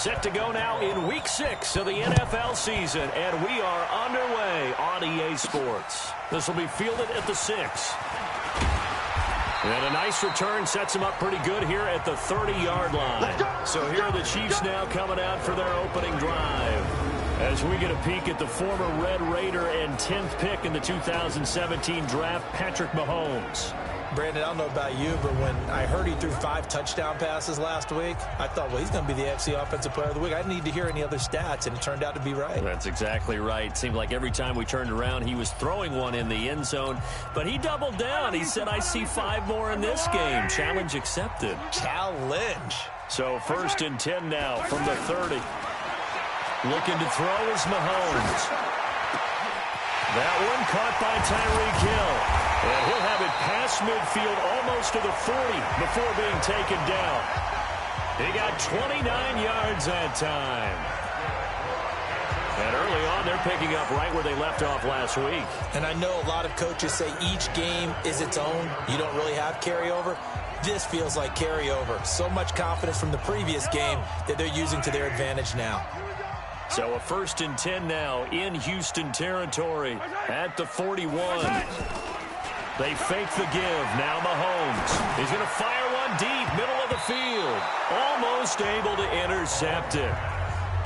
Set to go now in Week 6 of the NFL season, and we are underway on EA Sports. This will be fielded at the 6. And a nice return sets him up pretty good here at the 30-yard line. So here are the Chiefs now coming out for their opening drive. As we get a peek at the former Red Raider and 10th pick in the 2017 draft, Patrick Mahomes. Brandon, I don't know about you, but when I heard he threw 5 touchdown passes last week, I thought, well, he's going to be the AFC Offensive Player of the Week. I didn't need to hear any other stats, and it turned out to be right. That's exactly right. It seemed like every time we turned around, he was throwing one in the end zone. But he doubled down. He said, I see 5 more in this game. Challenge accepted. Challenge. So 1st and 10 now from the 30. Looking to throw is Mahomes. That one caught by Tyreek Hill. And he'll have it past midfield almost to the 40 before being taken down. He got 29 yards that time. And early on, they're picking up right where they left off last week. And I know a lot of coaches say each game is its own. You don't really have carryover. This feels like carryover. So much confidence from the previous game that they're using to their advantage now. So a 1st and 10 now in Houston territory at the 41. They fake the give. Now Mahomes. He's going to fire one deep, middle of the field. Almost able to intercept it.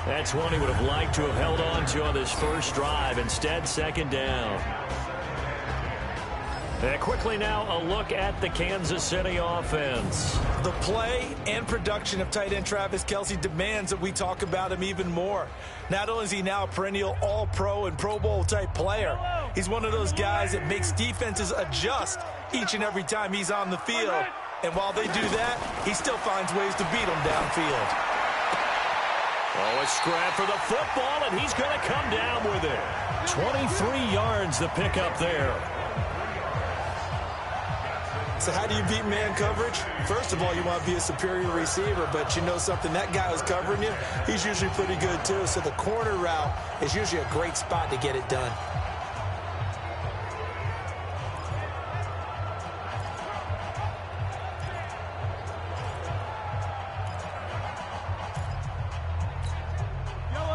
That's one he would have liked to have held on to on this first drive. Instead, 2nd down. And quickly now, a look at the Kansas City offense. The play and production of tight end Travis Kelce demands that we talk about him even more. Not only is he now a perennial all-pro and Pro Bowl type player, he's one of those guys that makes defenses adjust each and every time he's on the field. And while they do that, he still finds ways to beat them downfield. Oh, a scrap for the football, and he's going to come down with it. 23 yards the pickup there. So how do you beat man coverage? First of all, you want to be a superior receiver, but you know something, that guy who's covering you, he's usually pretty good too. So the corner route is usually a great spot to get it done.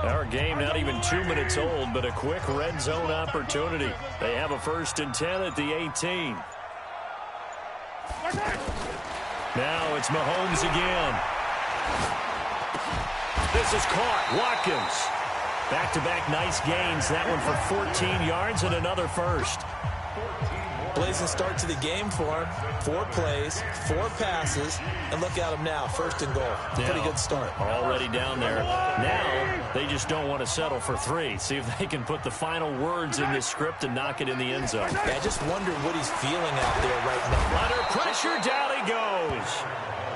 Our game not even 2 minutes old, but a quick red zone opportunity. They have a 1st and 10 at the 18. Now it's Mahomes again. This is caught. Watkins. Back-to-back nice gains. That one for 14 yards and another 1st. Blazing start to the game for him. 4 plays, 4 passes, and look at him now, 1st and goal. Pretty good start. Already down there. Now they just don't want to settle for 3. See if they can put the final words in this script and knock it in the end zone. Yeah, I just wonder what he's feeling out there right now. Under pressure, down he goes.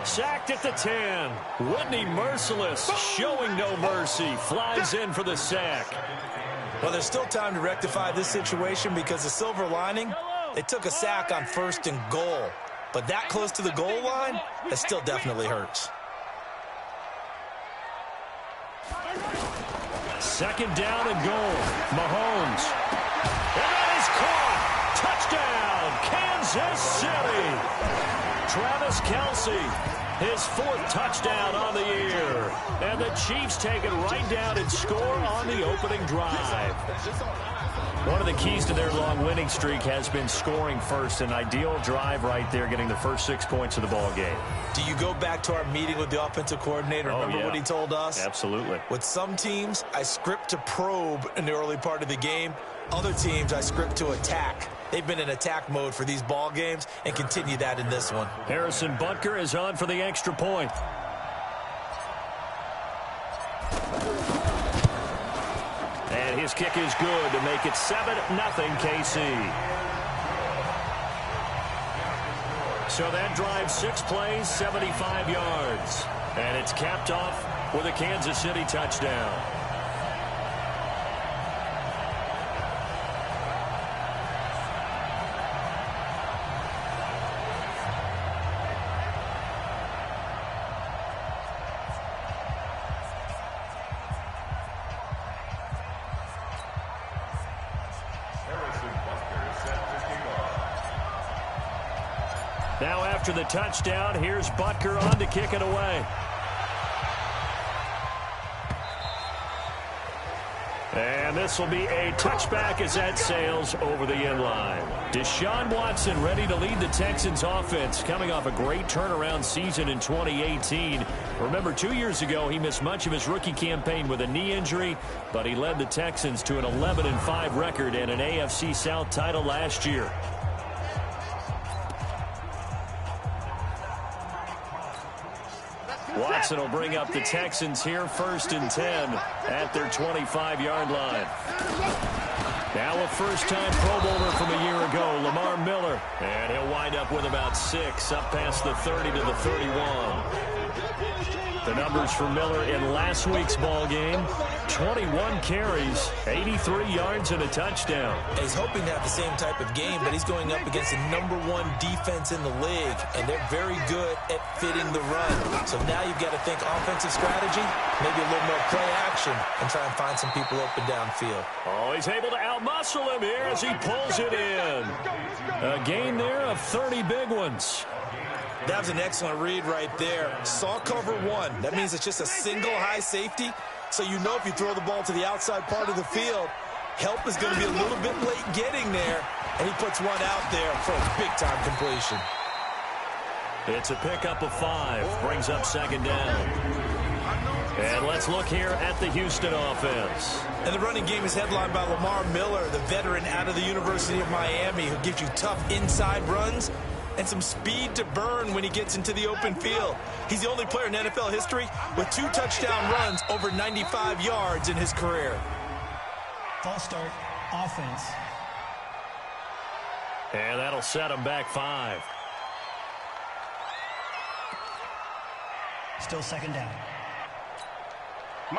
Sacked at the 10. Whitney Merciless, showing no mercy, flies in for the sack. Well, there's still time to rectify this situation because the silver lining, they took a sack on 1st and goal. But that close to the goal line, that still definitely hurts. 2nd down and goal. Mahomes. And that is caught. Touchdown, Kansas City. Travis Kelce. His 4th touchdown on the year. And the Chiefs take it right down and score on the opening drive. One of the keys to their long winning streak has been scoring first. An ideal drive right there, getting the first 6 points of the ball game. Do you go back to our meeting with the offensive coordinator? Remember what he told us? Absolutely. With some teams, I script to probe in the early part of the game. Other teams, I script to attack. They've been in attack mode for these ball games and continue that in this one. Harrison Butker is on for the extra point. And his kick is good to make it 7-0 KC. So that drive, 6 plays, 75 yards. And it's capped off with a Kansas City touchdown. Now after the touchdown, here's Butker on to kick it away. And this will be a touchback as that sails over the end line. Deshaun Watson ready to lead the Texans offense, coming off a great turnaround season in 2018. Remember, 2 years ago, he missed much of his rookie campaign with a knee injury, but he led the Texans to an 11-5 record and an AFC South title last year. Watson will bring up the Texans here 1st and 10 at their 25-yard line. Now a first-time Pro Bowler from a year ago, Lamar Miller. And he'll wind up with about 6 up past the 30 to the 31. The numbers for Miller in last week's ball game: 21 carries, 83 yards, and a touchdown. He's hoping to have the same type of game, but he's going up against the #1 defense in the league, and they're very good at fitting the run. So now you've got to think offensive strategy, maybe a little more play action, and try and find some people open downfield. Oh, he's able to outmuscle him here as he pulls it in. A gain there of 30 big ones. That was an excellent read right there. Saw cover 1. That means it's just a single high safety. So you know if you throw the ball to the outside part of the field, help is going to be a little bit late getting there. And he puts one out there for a big-time completion. It's a pickup of 5. Brings up 2nd down. And let's look here at the Houston offense. And the running game is headlined by Lamar Miller, the veteran out of the University of Miami, who gives you tough inside runs and some speed to burn when he gets into the open field. He's the only player in NFL history with 2 touchdown runs over 95 yards in his career. False start, offense. And that'll set him back 5. Still 2nd down.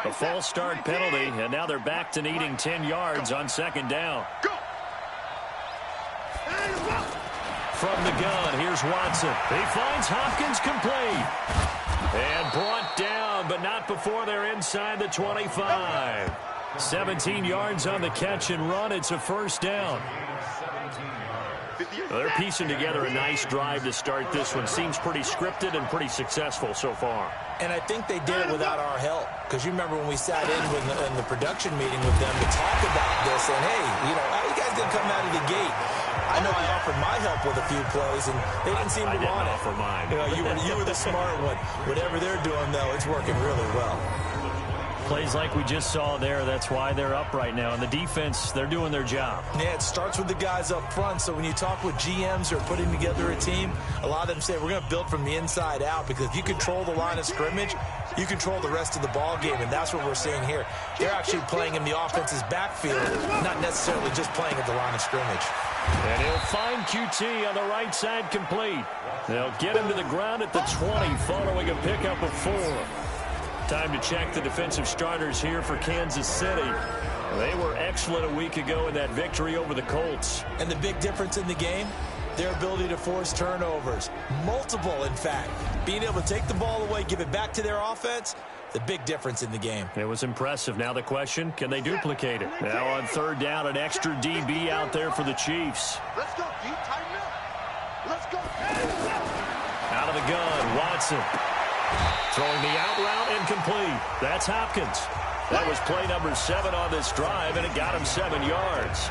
A false start penalty, and now they're back to needing 10 yards on 2nd down. From the gun, here's Watson. He finds Hopkins complete. And brought down, but not before they're inside the 25. 17 yards on the catch and run. It's a 1st down. They're piecing together a nice drive to start this one. Seems pretty scripted and pretty successful so far. And I think they did it without our help. Because you remember when we sat in the production meeting with them to talk about this. And, hey, how you guys going to come out of the gate? I know I offered my help with a few plays, and they didn't seem to want it. I didn't offer mine. You were the smart one. Whatever they're doing, though, it's working really well. Plays like we just saw there, that's why they're up right now. And the defense, they're doing their job. Yeah, it starts with the guys up front. So when you talk with GMs who are putting together a team, a lot of them say we're going to build from the inside out, because if you control the line of scrimmage, you control the rest of the ball game, and that's what we're seeing here. They're actually playing in the offense's backfield, not necessarily just playing at the line of scrimmage. And he'll find QT on the right side complete. They'll get him to the ground at the 20 following a pickup of 4. Time to check the defensive starters here for Kansas City. They were excellent a week ago in that victory over the Colts. And the big difference in the game, their ability to force turnovers. Multiple, in fact. Being able to take the ball away, give it back to their offense, the big difference in the game. It was impressive. Now the question, can they duplicate it? Now on 3rd down, an extra DB out there for the Chiefs. Let's go, D. Tighten up. Let's go. Out of the gun, Watson. Throwing the out route incomplete. That's Hopkins. That was play number 7 on this drive, and it got him 7 yards.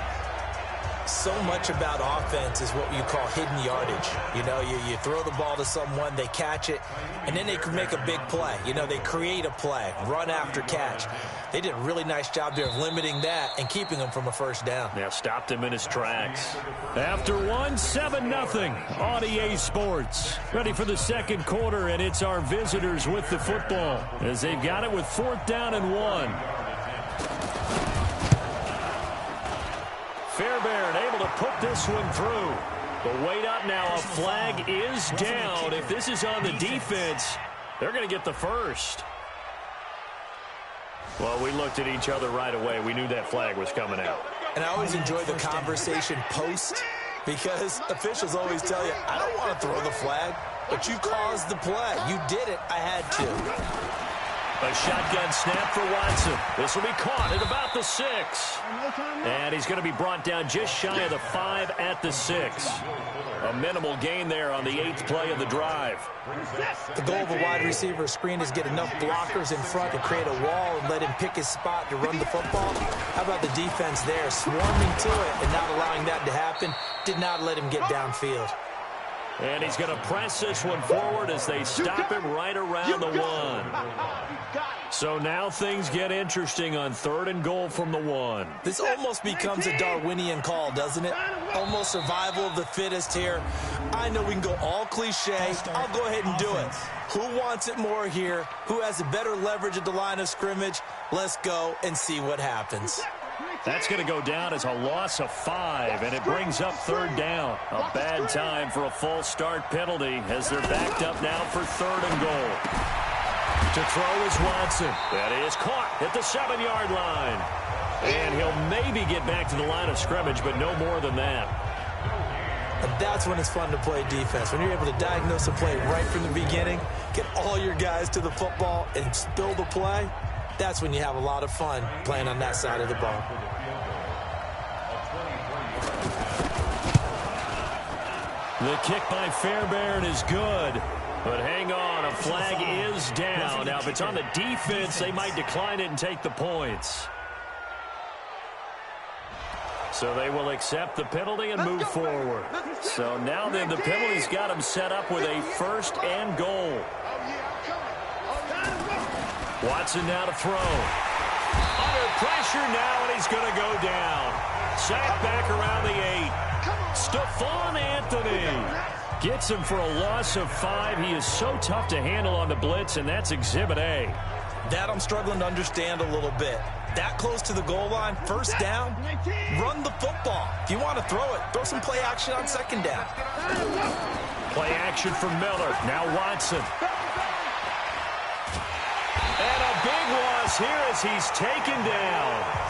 So much about offense is what you call hidden yardage. You throw the ball to someone, they catch it, and then they can make a big play. They create a play, run after catch. They did a really nice job there of limiting that and keeping him from a 1st down. Yeah, stopped him in his tracks. After 1, 7-0 on EA Sports. Ready for the 2nd quarter, and it's our visitors with the football as they've got it with 4th down and 1. Fairbairn able to put this one through. But wait up now, a flag is down. If this is on the defense, they're going to get the 1st. Well, we looked at each other right away. We knew that flag was coming out. And I always enjoy the conversation post, because officials always tell you, I don't want to throw the flag, but you caused the play. You did it. I had to. A shotgun snap for Watson. This will be caught at about the 6. And he's going to be brought down just shy of the 5 at the 6. A minimal gain there on the 8th play of the drive. The goal of a wide receiver screen is get enough blockers in front to create a wall and let him pick his spot to run the football. How about the defense there, swarming to it and not allowing that to happen? Did not let him get downfield. And he's going to press this one forward as they stop him right around the 1. So now things get interesting on 3rd and goal from the 1. This almost becomes a Darwinian call, doesn't it? Almost survival of the fittest here. I know we can go all cliche. I'll go ahead and do it. Who wants it more here? Who has a better leverage at the line of scrimmage? Let's go and see what happens. That's going to go down as a loss of 5, and it brings up 3rd down. A bad time for a false start penalty as they're backed up now for 3rd and goal. To throw is Watson. That is caught at the 7-yard line. And he'll maybe get back to the line of scrimmage, but no more than that. And that's when it's fun to play defense. When you're able to diagnose a play right from the beginning, get all your guys to the football and spill the play, that's when you have a lot of fun playing on that side of the ball. The kick by Fairbairn is good. But hang on, a flag is down. Now, if it's on the defense, they might decline it and take the points. So they will accept the penalty and move forward. So now then, the penalty's got them set up with a 1st and goal. Watson now to throw. Under pressure now, and he's going to go down. Sacked back around the 8. Stephon Anthony gets him for a loss of 5. He is so tough to handle on the blitz, and that's Exhibit A. That I'm struggling to understand a little bit. That close to the goal line, 1st down, run the football. If you want to throw it, throw some play action on 2nd down. Play action for Miller. Now Watson. And a big loss here as he's taken down.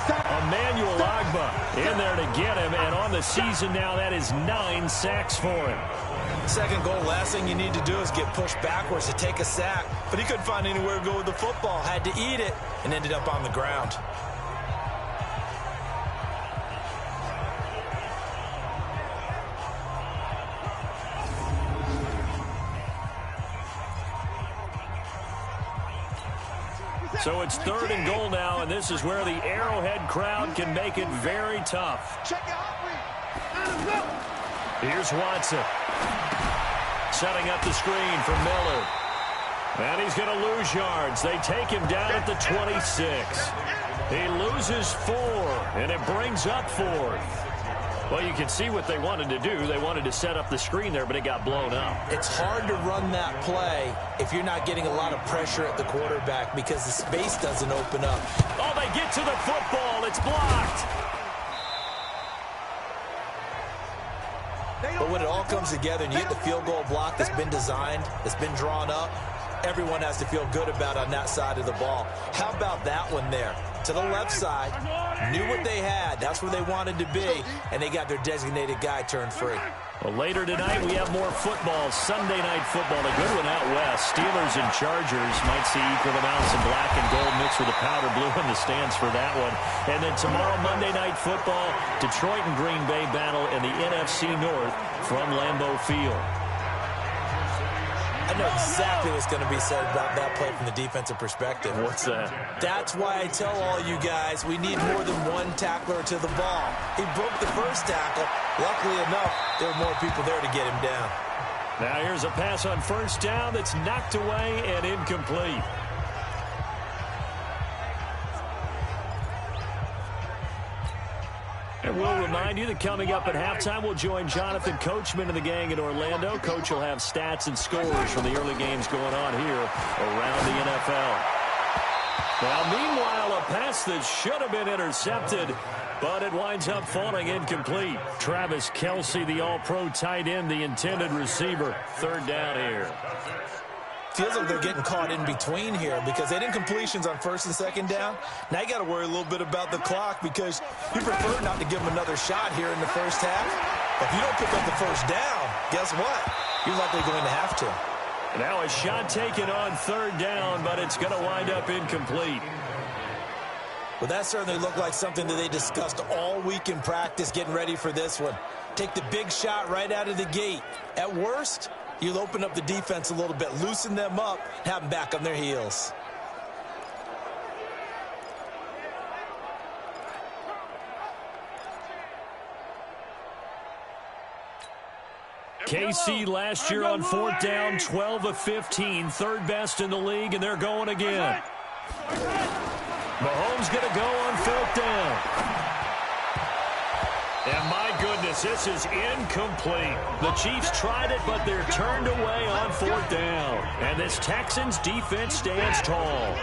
Emmanuel Agba in there to get him, and on the season now, that is 9 sacks for him. 2nd goal, last thing you need to do is get pushed backwards to take a sack. But he couldn't find anywhere to go with the football. Had to eat it and ended up on the ground. So it's 3rd and goal now, and this is where the Arrowhead crowd can make it very tough. Here's Watson. Setting up the screen for Miller. And he's going to lose yards. They take him down at the 26. He loses 4, and it brings up 4th. Well, you can see what they wanted to do. They wanted to set up the screen there, but it got blown up. It's hard to run that play if you're not getting a lot of pressure at the quarterback because the space doesn't open up. Oh, they get to the football. It's blocked. But when it all comes together and you get the field goal block that's been designed, that's been drawn up, everyone has to feel good about on that side of the ball. How about that one there? To the left side, knew what they had. That's where they wanted to be, and they got their designated guy turned free. Well, later tonight, we have more football. Sunday night football, a good one out west. Steelers and Chargers might see equal amounts of black and gold mixed with the powder blue in the stands for that one. And then tomorrow, Monday night football, Detroit and Green Bay battle in the NFC North from Lambeau Field. I know exactly what's going to be said about that play from the defensive perspective. What's that? That's why I tell all you guys we need more than one tackler to the ball. He broke the first tackle. Luckily enough, there were more people there to get him down. Now here's a pass on 1st down that's knocked away and incomplete. And we'll remind you that coming up at halftime, we'll join Jonathan Coachman and the gang in Orlando. Coach will have stats and scores from the early games going on here around the NFL. Now, meanwhile, a pass that should have been intercepted, but it winds up falling incomplete. Travis Kelce, the all-pro tight end, the intended receiver. 3rd down here. Feels like they're getting caught in between here because they didn't completions on 1st and 2nd down. Now you got to worry a little bit about the clock because you prefer not to give them another shot here in the 1st half. But if you don't pick up the 1st down, guess what? You're likely going to have to. Now a shot taken on third down, but it's going to wind up incomplete. Well, that certainly looked like something that they discussed all week in practice getting ready for this one. Take the big shot right out of the gate. At worst, you'll open up the defense a little bit, loosen them up, have them back on their heels. KC last year on fourth down, 12 of 15, third best in the league, and they're going again. Mahomes going to go on fourth down. And my goodness, this is incomplete. The Chiefs tried it, but they're turned away on fourth down. And this Texans defense stands tall.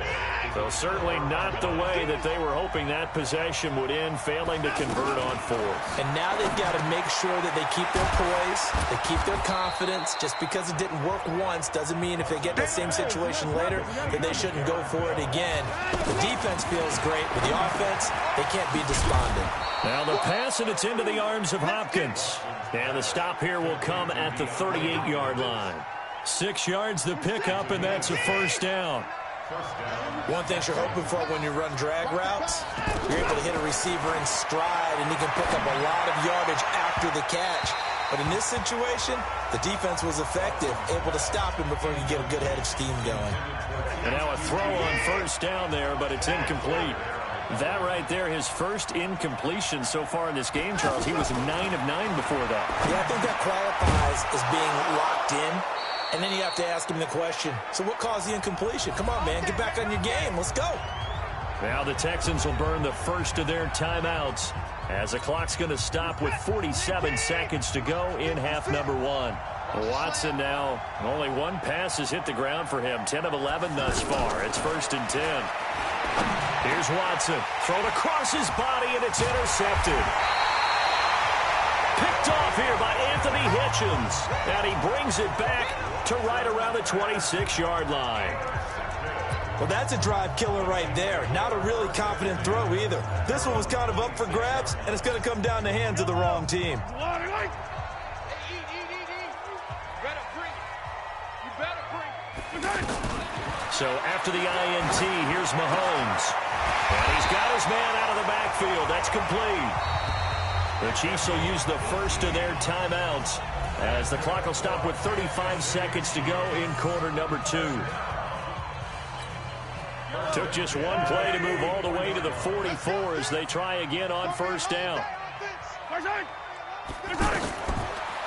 So certainly not the way that they were hoping that possession would end, failing to convert on fourth. And now they've got to make sure that they keep their poise, they keep their confidence. Just because it didn't work once doesn't mean if they get that same situation later that they shouldn't go for it again. The defense feels great, but the offense, they can't be despondent. Now the pass, and it's into the arms of Hopkins. And the stop here will come at the 38-yard line. 6 yards the pickup, and that's a first down. One thing you're hoping for when you run drag routes, you're able to hit a receiver in stride, and he can pick up a lot of yardage after the catch. But in this situation, the defense was effective, able to stop him before he could get a good head of steam going. And now a throw on first down there, but it's incomplete. That right there, his first incompletion so far in this game, Charles. He was 9 of 9 before that. Yeah, I think that qualifies as being locked in. And then you have to ask him the question, so what caused the incompletion? Come on, man, get back on your game. Let's go. Now the Texans will burn the first of their timeouts as the clock's going to stop with 47 seconds to go in half number one. Watson now, only one pass has hit the ground for him. 10 of 11 thus far. It's 1st and 10. Here's Watson. Thrown across his body, and it's intercepted. Picked off here by Anthony Hitchens. And he brings it back to right around the 26-yard line. Well, that's a drive killer right there. Not a really confident throw either. This one was kind of up for grabs, and it's going to come down the hands of the wrong team. So after the INT, here's Mahomes. And he's got his man out of the backfield. That's complete. The Chiefs will use the first of their timeouts as the clock will stop with 35 seconds to go in quarter number 2. Took just one play to move all the way to the 44 as they try again on first down.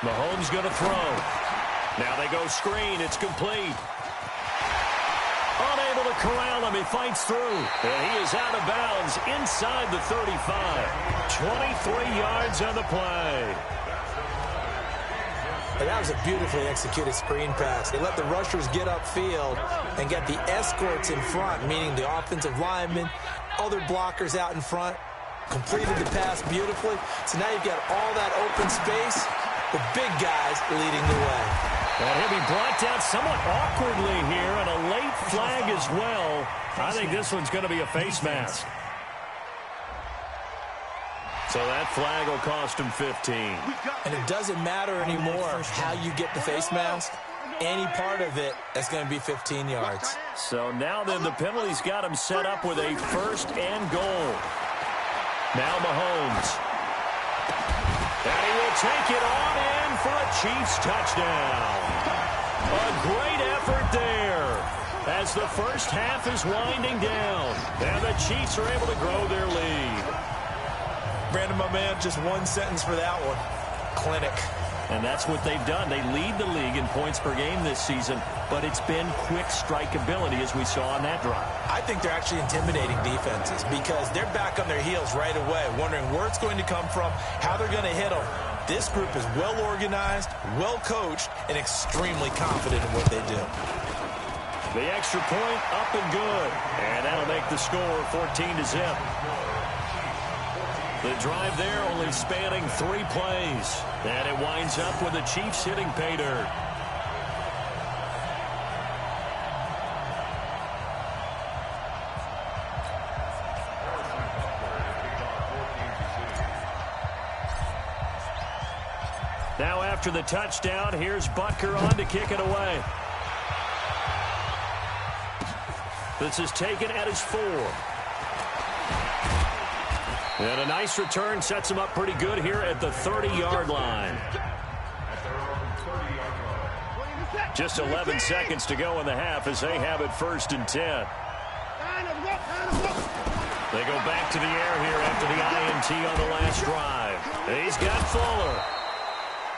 Mahomes going to throw. Now they go screen. It's complete. Unable to corral him. He fights through. And he is out of bounds inside the 35. 23 yards on the play. And that was a beautifully executed screen pass. They let the rushers get upfield and get the escorts in front, meaning the offensive linemen, other blockers out in front, completed the pass beautifully. So now you've got all that open space, the big guys leading the way. And he'll be brought down somewhat awkwardly here, and a late flag as well. I think this one's going to be a face mask. So that flag will cost him 15. And it doesn't matter anymore how you get the face mask. Any part of it, that's going to be 15 yards. So now then the penalty's got him set up with a 1st and goal. Now Mahomes. And he will take it on in for a Chiefs touchdown. A great effort there as the first half is winding down. And the Chiefs are able to grow their lead. Brandon, my man, just one sentence for that one. Clinic. And that's what they've done. They lead the league in points per game this season, but it's been quick strike ability as we saw on that drive. I think they're actually intimidating defenses because they're back on their heels right away, wondering where it's going to come from, how they're going to hit them. This group is well organized, well coached, and extremely confident in what they do. The extra point up and good. And that'll make the score 14-0. The drive there only spanning 3 plays. And it winds up with the Chiefs hitting pay dirt. Now after the touchdown, here's Butker on to kick it away. This is taken at his 4. And a nice return sets him up pretty good here at the 30-yard line. Just 11 seconds to go in the half as they have it 1st and 10. They go back to the air here after the INT on the last drive. He's got Fuller.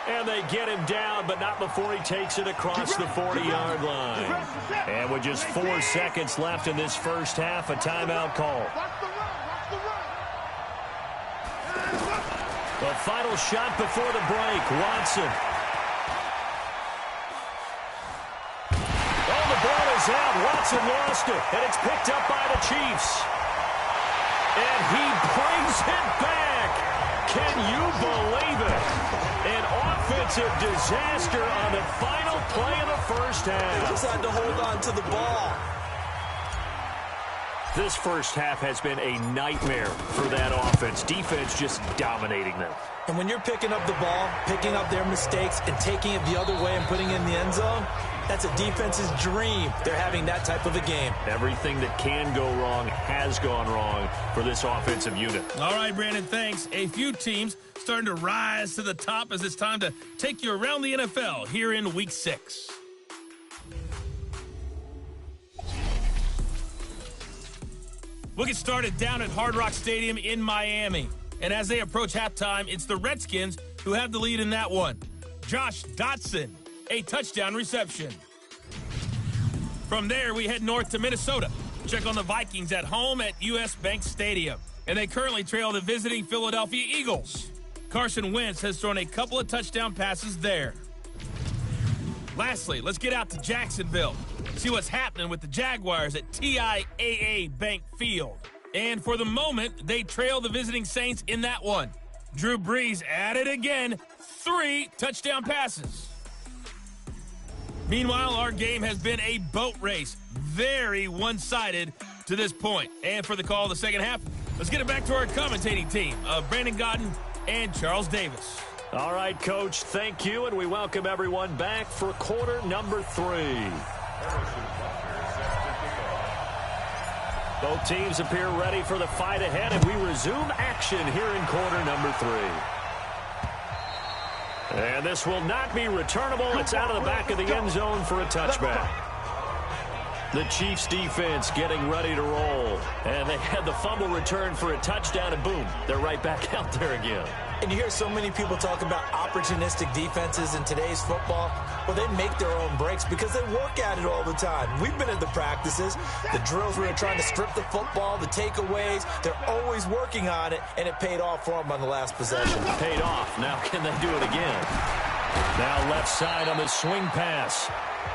And they get him down, but not before he takes it across the 40-yard line. And with just 4 seconds left in this first half, a timeout call. The final shot before the break, Watson. Oh, the ball is out. Watson lost it, and it's picked up by the Chiefs. And he brings it back. Can you believe it? An offensive disaster on the final play of the first half. Just had to hold on to the ball. This first half has been a nightmare for that offense. Defense just dominating them. And when you're picking up the ball, picking up their mistakes, and taking it the other way and putting it in the end zone, that's a defense's dream. They're having that type of a game. Everything that can go wrong has gone wrong for this offensive unit. All right, Brandon, thanks. A few teams starting to rise to the top as it's time to take you around the NFL here in Week 6. We'll get started down at Hard Rock Stadium in Miami. And as they approach halftime, it's the Redskins who have the lead in that one. Josh Dotson, a touchdown reception. From there, we head north to Minnesota. Check on the Vikings at home at US Bank Stadium. And they currently trail the visiting Philadelphia Eagles. Carson Wentz has thrown a couple of touchdown passes there. Lastly, let's get out to Jacksonville. See what's happening with the Jaguars at TIAA Bank Field. And for the moment, they trail the visiting Saints in that one. Drew Brees at it again. 3 touchdown passes. Meanwhile, our game has been a boat race. Very one-sided to this point. And for the call of the second half, let's get it back to our commentating team of Brandon Godden and Charles Davis. All right, Coach, thank you, and we welcome everyone back for quarter number 3. Both teams appear ready for the fight ahead, and we resume action here in quarter number 3. And this will not be returnable. It's out of the back of the end zone for a touchback. The Chiefs defense getting ready to roll. And they had the fumble return for a touchdown, and boom, they're right back out there again. And you hear so many people talk about opportunistic defenses in today's football. Well, they make their own breaks because they work at it all the time. We've been at the practices, the drills where they're trying to strip the football, the takeaways. They're always working on it, and it paid off for them on the last possession. Paid off. Now can they do it again? Now left side on the swing pass.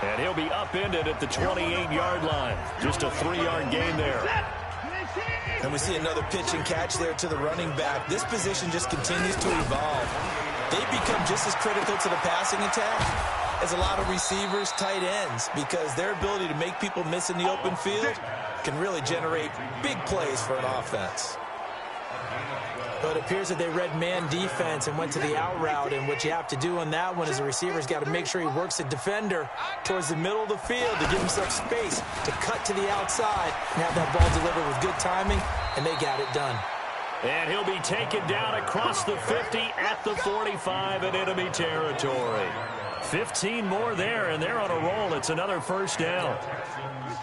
And he'll be upended at the 28-yard line. Just a 3-yard gain there. And we see another pitch and catch there to the running back. This position just continues to evolve. They become just as critical to the passing attack as a lot of receivers, tight ends, because their ability to make people miss in the open field can really generate big plays for an offense. But it appears that they read man defense and went to the out route, and what you have to do on that one is the receiver's got to make sure he works the defender towards the middle of the field to give himself space to cut to the outside and have that ball delivered with good timing, and they got it done. And he'll be taken down across the 50 at the 45 in enemy territory. 15 more there, and they're on a roll. It's another first down.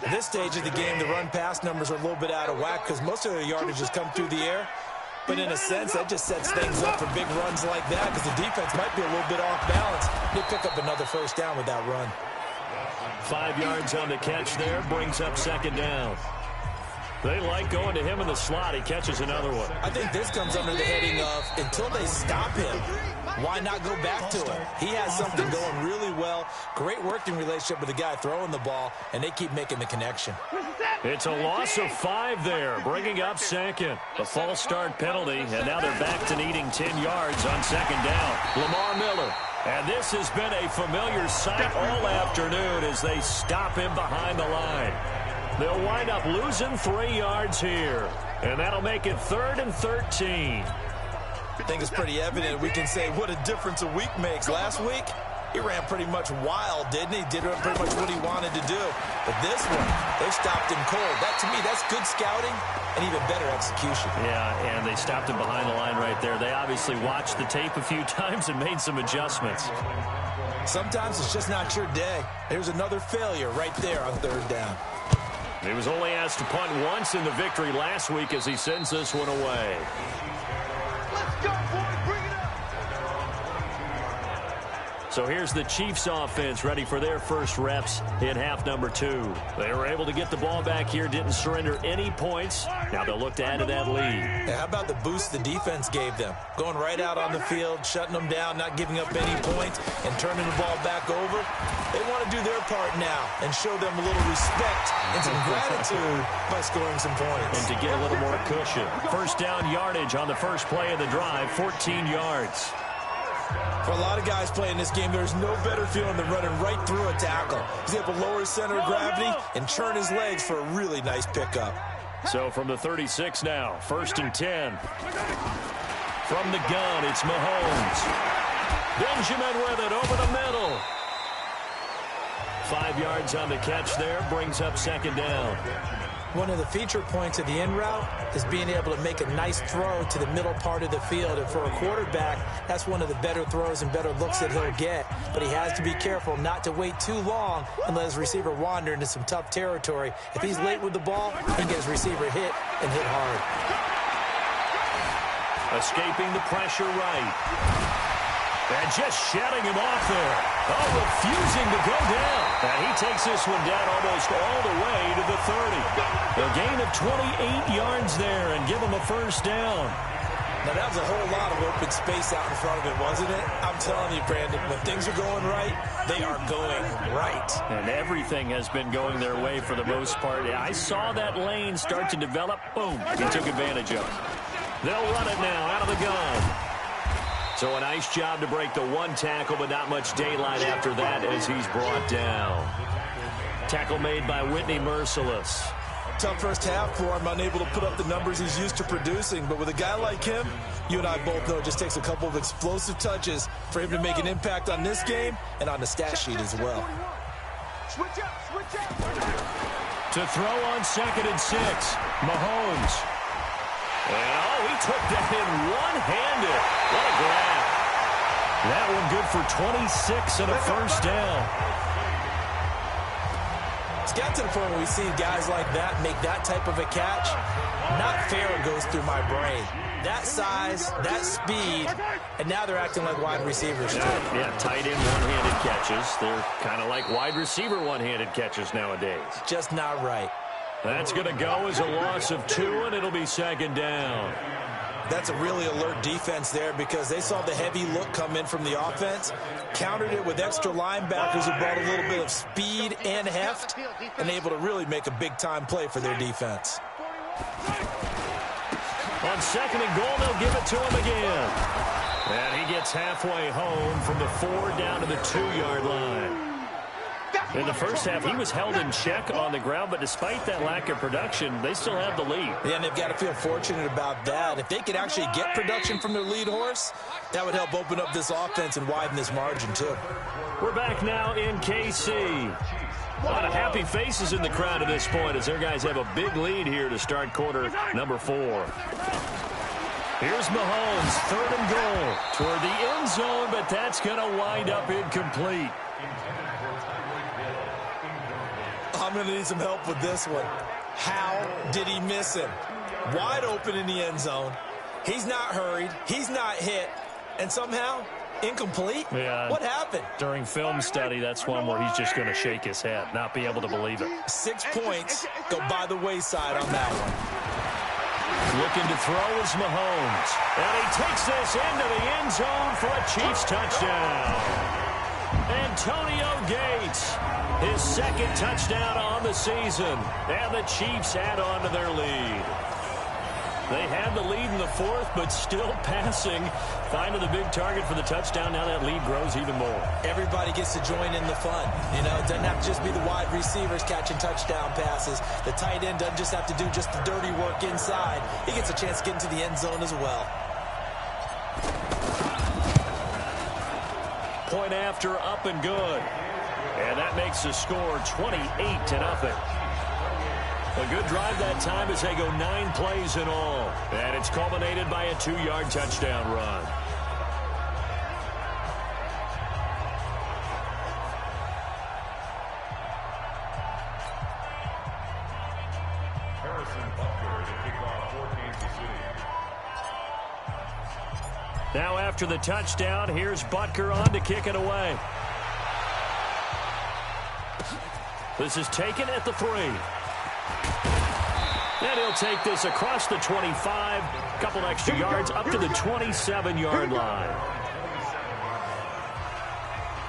At this stage of the game, the run-pass numbers are a little bit out of whack because most of their yardage has come through the air. But in a sense, that just sets things up for big runs like that because the defense might be a little bit off balance. They pick up another first down with that run. 5 yards on the catch there, brings up second down. They like going to him in the slot. He catches another one. I think this comes under the heading of until they stop him, why not go back to him? He has something going really well. Great working relationship with the guy throwing the ball, and they keep making the connection. It's a loss of 5 there, bringing up second. A false start penalty, and now they're back to needing 10 yards on second down. Lamar Miller. And this has been a familiar sight all afternoon as they stop him behind the line. They'll wind up losing 3 yards here, and that'll make it 3rd and 13. I think it's pretty evident. We can say what a difference a week makes. Last week, He ran pretty much wild, didn't he? Did pretty much what he wanted to do. But this one, they stopped him cold. That, to me, that's good scouting and even better execution. Yeah, and they stopped him behind the line right there. They obviously watched the tape a few times and made some adjustments. Sometimes it's just not your day. There's another failure right there on third down. He was only asked to punt once in the victory last week as he sends this one away. Let's go, boys. Bring it up. So here's the Chiefs offense ready for their first reps in half number 2. They were able to get the ball back here, didn't surrender any points. Now they'll look to add to that lead. Yeah, how about the boost the defense gave them? Going right out on the field, shutting them down, not giving up any points, and turning the ball back over. They want to do their part now and show them a little respect and some gratitude by scoring some points. And to get a little more cushion. First down yardage on the first play of the drive, 14 yards. For a lot of guys playing this game, there's no better feeling than running right through a tackle. He's able to lower his center of gravity and churn his legs for a really nice pickup. So from the 36 now, 1st and 10. From the gun, it's Mahomes. Benjamin with it over the middle. 5 yards on the catch there, brings up 2nd down. One of the feature points of the in route is being able to make a nice throw to the middle part of the field. And for a quarterback, that's one of the better throws and better looks that he'll get. But he has to be careful not to wait too long and let his receiver wander into some tough territory. If he's late with the ball, he can get his receiver hit and hit hard. Escaping the pressure right. And just shutting him off there. Oh, refusing to go down. And he takes this one down almost all the way to the 30. A gain of 28 yards there and give him a first down. Now, that was a whole lot of open space out in front of it, wasn't it? I'm telling you, Brandon, when things are going right, they are going right. And everything has been going their way for the most part. I saw that lane start to develop. Boom. He took advantage of it. They'll run it now out of the gun. So a nice job to break the one tackle, but not much daylight after that as he's brought down. Tackle made by Whitney Merciless. Tough first half for him, unable to put up the numbers he's used to producing. But with a guy like him, you and I both know it just takes a couple of explosive touches for him to make an impact on this game and on the stat sheet as well. Switch up, switch up. To throw on 2nd and 6, Mahomes. And, oh, he took that in one-handed. What a grab. That one good for 26 and a first down. It's got to the point where we see guys like that make that type of a catch. Not fair goes through my brain. That size, that speed, and now they're acting like wide receivers. Yeah, tight end one-handed catches. They're kind of like wide receiver one-handed catches nowadays. Just not right. That's going to go as a loss of 2, and it'll be 2nd down. That's a really alert defense there because they saw the heavy look come in from the offense, countered it with extra linebackers who brought a little bit of speed and heft, and able to really make a big-time play for their defense. On 2nd and goal, they'll give it to him again. And he gets halfway home from the 4 down to the 2-yard line. In the first half, he was held in check on the ground, but despite that lack of production, they still have the lead. Yeah, and they've got to feel fortunate about that. If they could actually get production from their lead horse, that would help open up this offense and widen this margin, too. We're back now in KC. A lot of happy faces in the crowd at this point as their guys have a big lead here to start quarter number 4. Here's Mahomes, 3rd and goal toward the end zone, but that's going to wind up incomplete. I'm going to need some help with this one. How did he miss him? Wide open in the end zone. He's not hurried. He's not hit. And somehow, incomplete? Yeah. What happened? During film study, that's one where he's just going to shake his head, not be able to believe it. 6 points go by the wayside on that one. Looking to throw is Mahomes. And he takes this into the end zone for a Chiefs touchdown. Antonio Gates, his 2nd touchdown on the season. And the Chiefs add on to their lead. They had the lead in the 4th, but still passing. Finding the big target for the touchdown. Now that lead grows even more. Everybody gets to join in the fun. You know, it doesn't have to just be the wide receivers catching touchdown passes. The tight end doesn't just have to do just the dirty work inside. He gets a chance to get into the end zone as well. point after, up and good. And that makes the score 28-0. A good drive that time as they go 9 plays in all. And it's culminated by a 2-yard touchdown run. Now after the touchdown, here's Butker on to kick it away. This is taken at the 3. And he'll take this across the 25, couple extra yards up to the 27-yard line.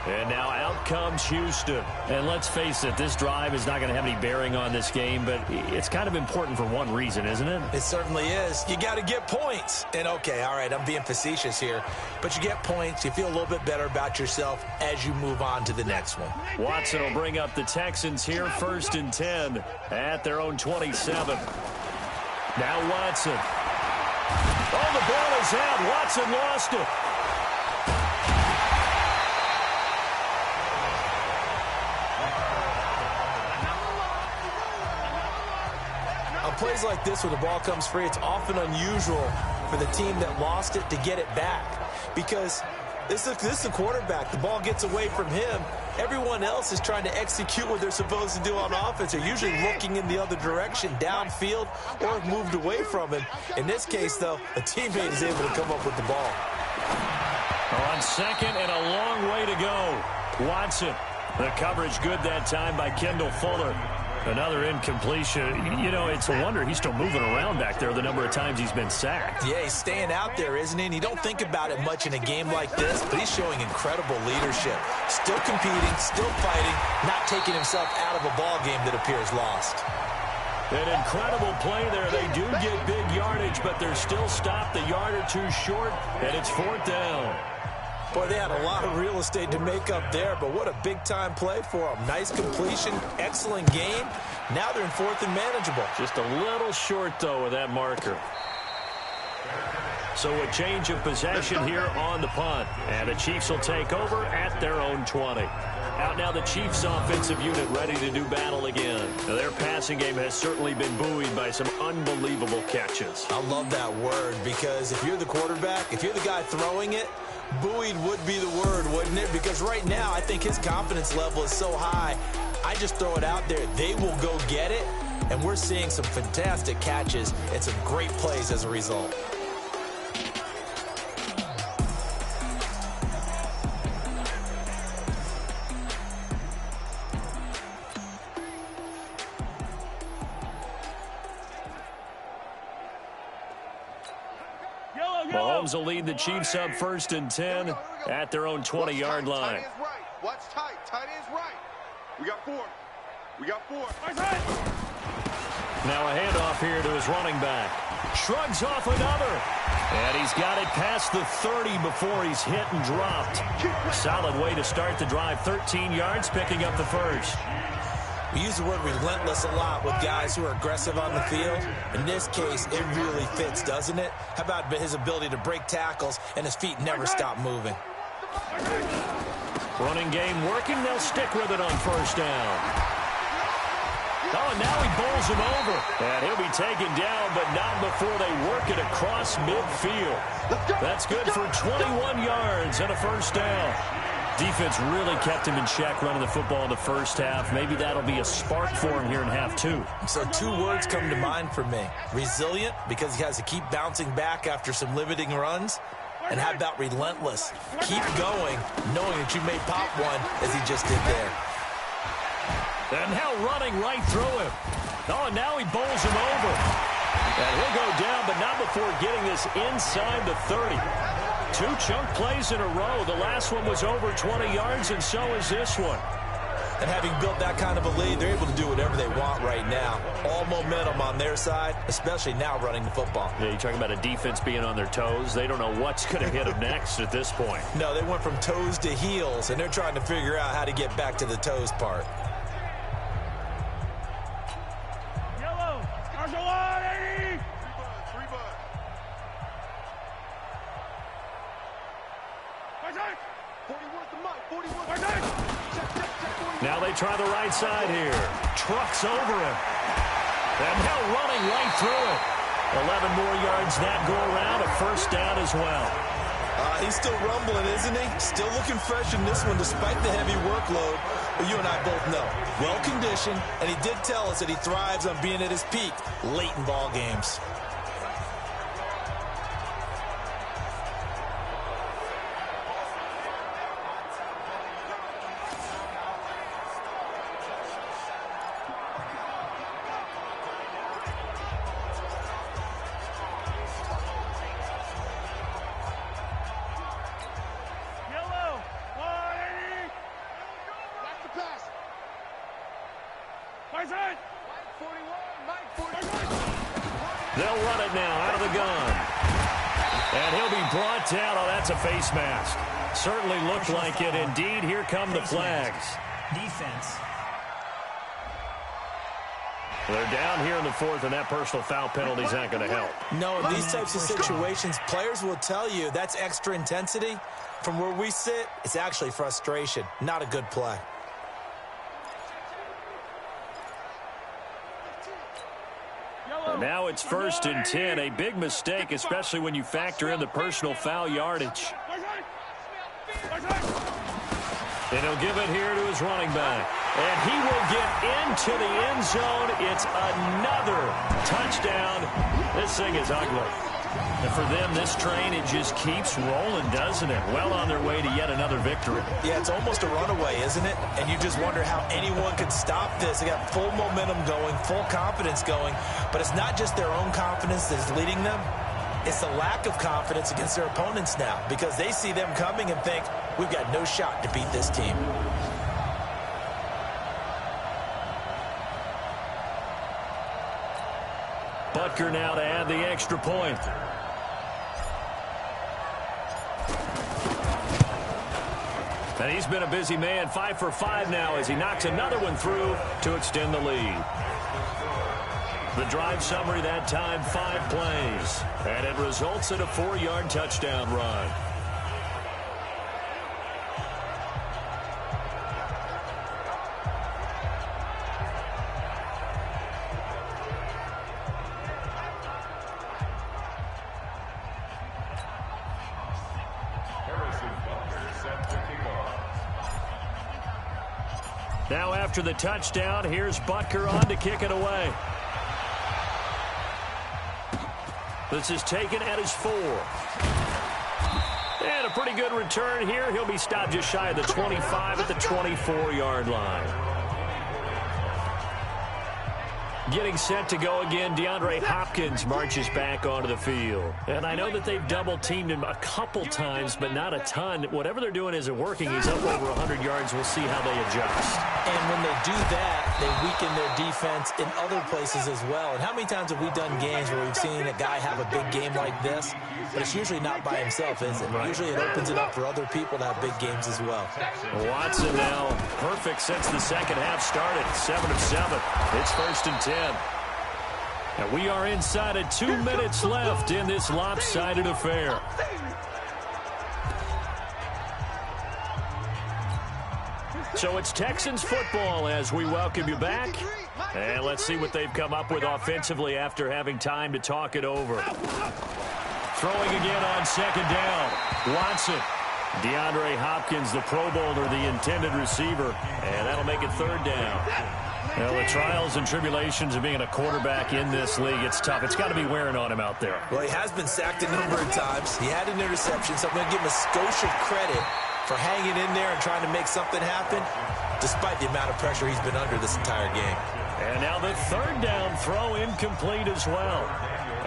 And now out comes Houston. And let's face it, this drive is not going to have any bearing on this game, but it's kind of important for one reason, isn't it? It certainly is. You got to get points. And okay, all right, I'm being facetious here, but you get points. You feel a little bit better about yourself as you move on to the next one. Watson will bring up the Texans here, 1st and 10 at their own 27. Now Watson. Oh, the ball is out. Watson lost it. On plays like this where the ball comes free, it's often unusual for the team that lost it to get it back, because this is the quarterback. The ball gets away from him. Everyone else is trying to execute what they're supposed to do on offense. They're usually looking in the other direction, downfield, or have moved away from him. In this case, though, a teammate is able to come up with the ball. On 2nd and a long way to go. Watson. The coverage good that time by Kendall Fuller. Another incompletion. You know, it's a wonder he's still moving around back there the number of times he's been sacked. Yeah, he's staying out there, isn't he? And you don't think about it much in a game like this, but he's showing incredible leadership. Still competing, still fighting, not taking himself out of a ball game that appears lost. An incredible play there. They do get big yardage, but they're still stopped a yard or 2 short, and it's 4th down. Boy, they had a lot of real estate to make up there, but what a big-time play for them. Nice completion, excellent game. Now they're in 4th and manageable. Just a little short, though, with that marker. So a change of possession here on the punt. And the Chiefs will take over at their own 20. Out now the Chiefs offensive unit ready to do battle again. Now their passing game has certainly been buoyed by some unbelievable catches. I love that word, because if you're the quarterback, if you're the guy throwing it, buoyed would be the word, wouldn't it? Because right now, I think his confidence level is so high, I just throw it out there. They will go get it, and we're seeing some fantastic catches and some great plays as a result. Mahomes will lead the Chiefs up 1st and 10 at their own 20-yard line. Tight end's right. Watch tight. Tight end's right. We got 4. We got 4. Now a handoff here to his running back. Shrugs off another. And he's got it past the 30 before he's hit and dropped. Solid way to start the drive. 13 yards, picking up the first. We use the word relentless a lot with guys who are aggressive on the field. In this case, it really fits, doesn't it? How about his ability to break tackles and his feet never stop moving? Running game working. They'll stick with it on 1st down. Oh, and now he bowls him over. And he'll be taken down, but not before they work it across midfield. That's good for 21 yards and a 1st down. Defense really kept him in check running the football in the 1st half. Maybe that'll be a spark for him here in half 2. So 2 words come to mind for me. Resilient, because he has to keep bouncing back after some limiting runs. And how about relentless? Keep going, knowing that you may pop one, as he just did there. And now running right through him. Oh, and now he bowls him over. And he'll go down, but not before getting this inside the 30. 2 chunk plays in a row. The last one was over 20 yards, and so is this one. And having built that kind of a lead, they're able to do whatever they want right now. All momentum on their side, especially now running the football. Yeah, you're talking about a defense being on their toes. They don't know what's going to hit them next at this point. No, they went from toes to heels, and they're trying to figure out how to get back to the toes part. Yellow. Marshall 180. 3 buds. 40 worth the mic. They try the right side here. Trucks over him. And now running right through it. 11 more yards that go around. A first down as well. He's still rumbling, isn't he? Still looking fresh in this one despite the heavy workload. But you and I both know, well-conditioned, and he did tell us that he thrives on being at his peak late in ball games. They'll run it now out of the gun. And he'll be brought down. Oh, that's a face mask. Certainly looked like it. Indeed, here come the flags. Defense. They're down here in the fourth, and that personal foul penalty is not going to help. No, in these types of situations, players will tell you that's extra intensity. From where we sit, it's actually frustration. Not a good play. Now it's 1st and 10. A big mistake, especially when you factor in the personal foul yardage. And he'll give it here to his running back. And he will get into the end zone. It's another touchdown. This thing is ugly. And for them, this train, it just keeps rolling, doesn't it? Well on their way to yet another victory. Yeah, it's almost a runaway, isn't it? And you just wonder how anyone could stop this. They got full momentum going, full confidence going. But it's not just their own confidence that is leading them. It's the lack of confidence against their opponents now because they see them coming and think, we've got no shot to beat this team. Butker now to add the extra point. And he's been a busy man, 5 for 5 now as he knocks another one through to extend the lead. The drive summary that time, 5 plays. And it results in a 4-yard touchdown run. Now after the touchdown, here's Butker on to kick it away. This is taken at his 4. And a pretty good return here. He'll be stopped just shy of the 25 at the 24-yard line. Getting set to go again, DeAndre Hopkins marches back onto the field. And I know that they've double-teamed him a couple times, but not a ton. Whatever they're doing isn't working. He's up over 100 yards. We'll see how they adjust. And when they do that, they weaken their defense in other places as well. And how many times have we done games where we've seen a guy have a big game like this? But it's usually not by himself, is it? Right. Usually it opens it up for other people to have big games as well. Watson now perfect since the second half started. 7 of 7. It's 1st and 10. And we are inside of 2 minutes left in this lopsided affair. So it's Texans football as we welcome you back. And let's see what they've come up with offensively after having time to talk it over. Throwing again on 2nd down. Watson. DeAndre Hopkins, the Pro Bowler, the intended receiver. And that'll make it 3rd down. Well, the trials and tribulations of being a quarterback in this league, it's tough. It's got to be wearing on him out there. Well, he has been sacked a number of times. He had an interception, so I'm going to give him a skosh of credit for hanging in there and trying to make something happen, despite the amount of pressure he's been under this entire game. And now the 3rd down throw incomplete as well.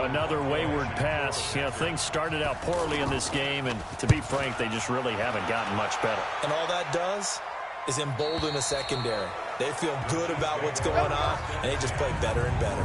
Another wayward pass. You know, things started out poorly in this game, and to be frank, they just really haven't gotten much better. And all that does is embolden the secondary. They feel good about what's going on, and they just play better and better.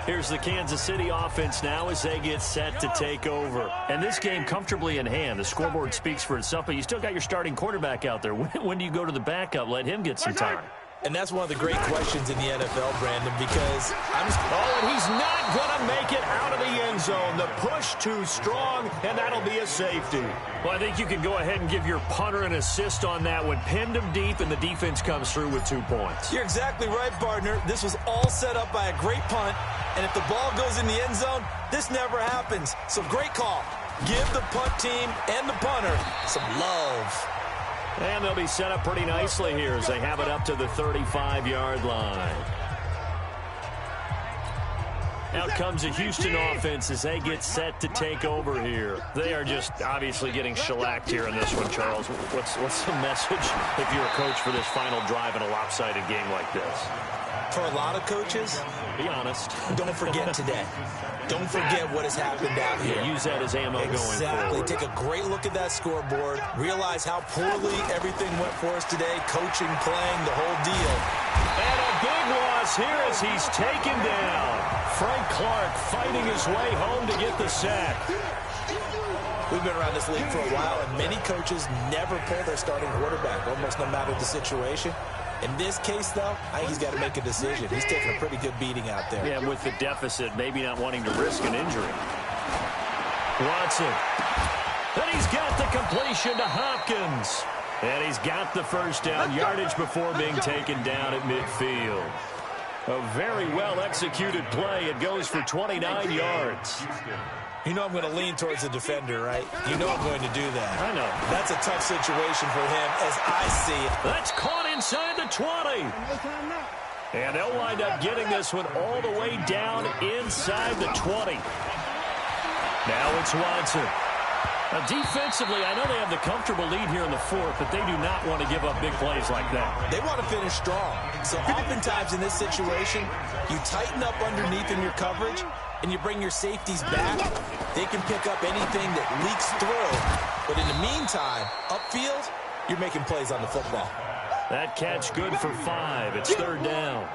Here's the Kansas City offense now as they get set to take over. And this game comfortably in hand. The scoreboard speaks for itself, but you still got your starting quarterback out there. When do you go to the backup? Let him get some time. And that's one of the great questions in the NFL, Brandon, because and he's not going to make it out of the end zone. The push too strong, and that'll be a safety. Well, I think you can go ahead and give your punter an assist on that one. Pinned him deep, and the defense comes through with 2 points. You're exactly right, partner. This was all set up by a great punt, and if the ball goes in the end zone, this never happens. So great call. Give the punt team and the punter some love. And they'll be set up pretty nicely here as they have it up to the 35-yard line. Out comes the Houston offense as they get set to take over here. They are just obviously getting shellacked here in this one, Charles. What's the message if you're a coach for this final drive in a lopsided game like this? For a lot of coaches, be honest. Don't forget today. Don't forget what has happened out here. Use that as ammo going forward. Exactly. Take a great look at that scoreboard. Realize how poorly everything went for us today. Coaching, playing, the whole deal. And a big loss here as he's taken down. Frank Clark fighting his way home to get the sack. We've been around this league for a while, and many coaches never pull their starting quarterback, almost no matter the situation. In this case, though, I think he's got to make a decision. He's taking a pretty good beating out there. Yeah, with the deficit, maybe not wanting to risk an injury. Watson. And he's got the completion to Hopkins. And he's got the first down yardage before being taken down at midfield. A very well-executed play. It goes for 29 yards. You know I'm going to lean towards the defender, right? You know I'm going to do that. I know. That's a tough situation for him as I see it. That's caught inside the 20. And they'll wind up getting this one all the way down inside the 20. Now it's Watson. Now, defensively, I know they have the comfortable lead here in the fourth, but they do not want to give up big plays like that. They want to finish strong. So oftentimes in this situation, you tighten up underneath in your coverage, and you bring your safeties back. They can pick up anything that leaks through. But in the meantime, upfield, you're making plays on the football. That catch good for 5. It's third down.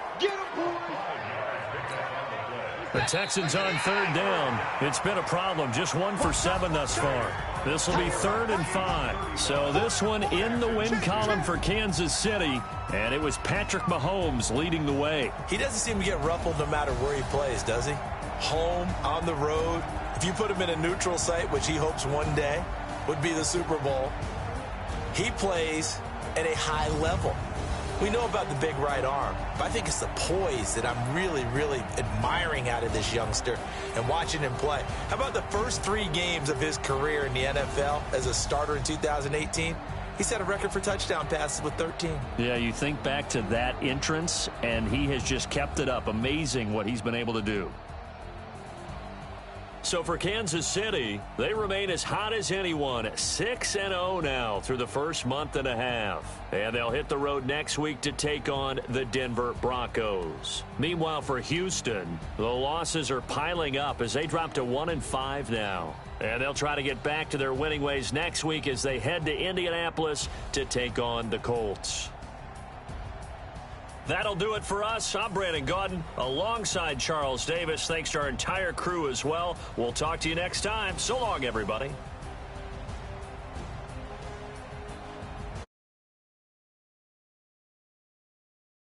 The Texans on third down. It's been a problem. Just 1 for 7 thus far. This will be 3rd and 5. So this one in the win column for Kansas City. And it was Patrick Mahomes leading the way. He doesn't seem to get ruffled no matter where he plays, does he? Home, on the road. If you put him in a neutral site, which he hopes one day would be the Super Bowl, he plays at a high level. We know about the big right arm, but I think it's the poise that I'm really, really admiring out of this youngster and watching him play. How about the first 3 games of his career in the NFL as a starter in 2018? He set a record for touchdown passes with 13. Yeah, you think back to that entrance, and he has just kept it up. Amazing what he's been able to do. So for Kansas City, they remain as hot as anyone, 6-0 now through the first month and a half. And they'll hit the road next week to take on the Denver Broncos. Meanwhile, for Houston, the losses are piling up as they drop to 1-5 now. And they'll try to get back to their winning ways next week as they head to Indianapolis to take on the Colts. That'll do it for us. I'm Brandon Gaudin alongside Charles Davis. Thanks to our entire crew as well. We'll talk to you next time. So long, everybody.